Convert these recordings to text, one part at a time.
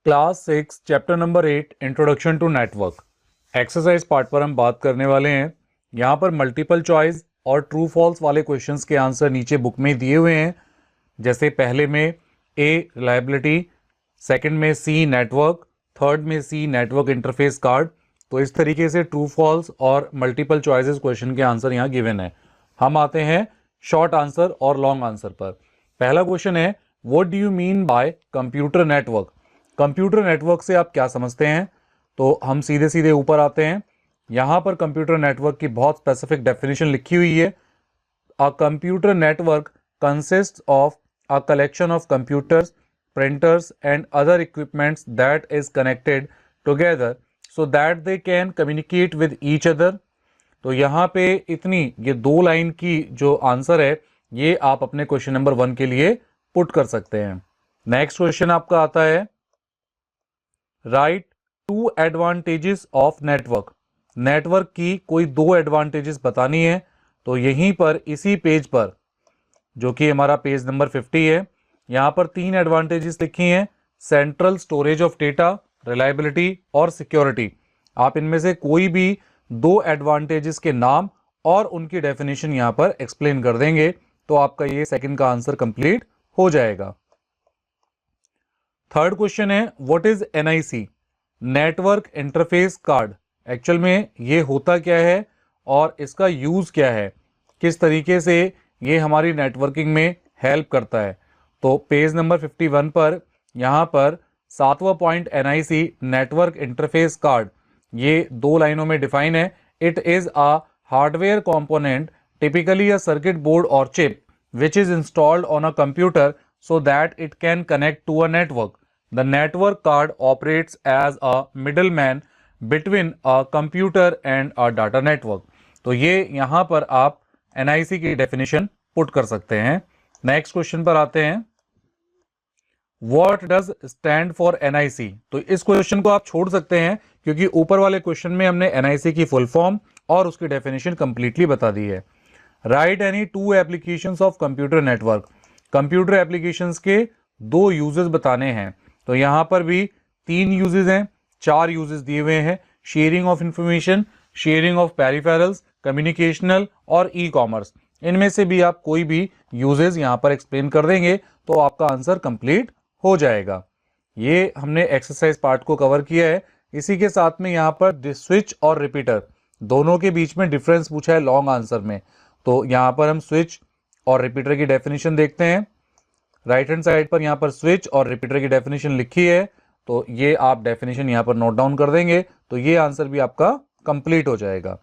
Class 6 chapter number 8 introduction to network exercise part पर हम बात करने वाले हैं। यहाँ पर मल्टीपल चॉइस और ट्रू फॉल्स वाले क्वेश्चंस के आंसर नीचे बुक में दिए हुए हैं। जैसे पहले में ए रिलायबिलिटी, सेकंड में सी नेटवर्क, थर्ड में सी नेटवर्क इंटरफेस कार्ड। तो इस तरीके से ट्रू फॉल्स और मल्टीपल चॉइसेस क्वेश्चन के आंसर यहाँ गिवन है। हम आते हैं शॉर्ट आंसर और लॉन्ग आंसर पर। पहला क्वेश्चन है, what do you mean by computer network. Computer network से आप क्या समझते हैं? तो हम सीधे सीधे ऊपर आते हैं। यहाँ पर कंप्यूटर नेटवर्क की बहुत स्पेसिफिक डेफिनेशन लिखी हुई है। A computer network consist of a collection of computers, printers and other equipments that is connected together so that they can communicate with each other. तो यहाँ पे ये 2 लाइन की जो आंसर है ये आप अपने क्वेश्चन नंबर 1 के लिए पुट कर सकते हैं। नेक्स्ट क्वेश्चन आपका आता है, right 2 advantages of network. Network की कोई 2 एडवांटेजेस बतानी है। तो यहीं पर इसी पेज पर, जो कि हमारा पेज नंबर 50 है, यहाँ पर 3 एडवांटेजेस लिखी हैं, central storage of data, reliability और सिक्योरिटी। आप इनमें से कोई भी 2 एडवांटेजेस के नाम और उनकी डेफिनेशन यहाँ पर एक्सप्लेन कर देंगे तो आपका ये सेकंड का आंसर कंप्लीट हो जाएगा। थर्ड क्वेश्चन है, what is NIC, network interface card. Actual में ये होता क्या है और इसका यूज क्या है, किस तरीके से ये हमारी नेटवर्किंग में हेल्प करता है। तो पेज नंबर 51 पर यहाँ पर 7वां point NIC network interface card ये 2 लाइनों में डिफाइन है। It is a hardware component, typically a circuit board और chip which is installed on a computer so that it can connect to a network. The network card operates as a middleman between a computer and a data network. तो ये यहाँ पर आप NIC की definition put कर सकते हैं। Next question पर आते हैं, What does stand for NIC। तो इस क्वेश्चन को आप छोड़ सकते हैं क्योंकि ऊपर वाले क्वेश्चन में हमने NIC की फुल फॉर्म और उसकी डेफिनेशन कंप्लीटली बता दी है। Right any 2 applications of computer network. Computer applications के 2 यूजेस बताने हैं। तो यहाँ पर भी 3 यूजेस हैं, 4 यूजेस दिए हुए हैं, sharing of information, sharing of peripherals, communicational और ई कॉमर्स। इनमें से भी आप कोई भी यूजेस यहाँ पर एक्सप्लेन कर देंगे तो आपका आंसर कंप्लीट हो जाएगा। ये हमने एक्सरसाइज पार्ट को कवर किया है। इसी के साथ में यहाँ पर स्विच और रिपीटर दोनों के बीच में डिफरेंस पूछा है लॉन्ग आंसर में। तो यहाँ पर हम स्विच और रिपीटर की डेफिनेशन देखते हैं। राइट हैंड साइड पर यहाँ पर स्विच और रिपीटर की डेफिनेशन लिखी है, तो ये आप डेफिनेशन यहाँ पर नोट डाउन कर देंगे तो ये आंसर भी आपका कंप्लीट हो जाएगा।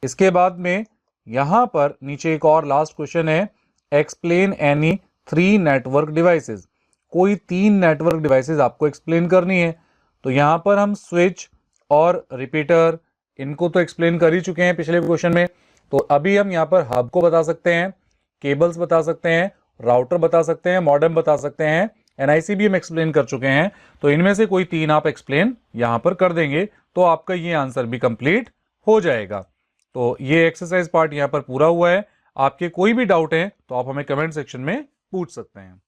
इसके बाद में यहाँ पर नीचे एक और लास्ट क्वेश्चन है, एक्सप्लेन एनी 3 नेटवर्क डिवाइसेस। कोई 3 नेटवर्क डिवाइसेस आपको एक्सप्लेन करनी है। तो यहाँ पर हम स्विच और रिपीटर इनको तो एक्सप्लेन कर ही चुके हैं पिछले क्वेश्चन में। तो अभी हम यहाँ पर हब को बता सकते हैं, केबल्स बता सकते हैं, राउटर बता सकते हैं, मॉडेम बता सकते हैं, एनआईसी भी हम एक्सप्लेन कर चुके हैं। तो इनमें से कोई 3 आप एक्सप्लेन यहाँ पर कर देंगे तो आपका ये आंसर भी कंप्लीट हो जाएगा। तो ये एक्सरसाइज पार्ट यहाँ पर पूरा हुआ है। आपके कोई भी डाउट है तो आप हमें कमेंट सेक्शन में पूछ सकते हैं।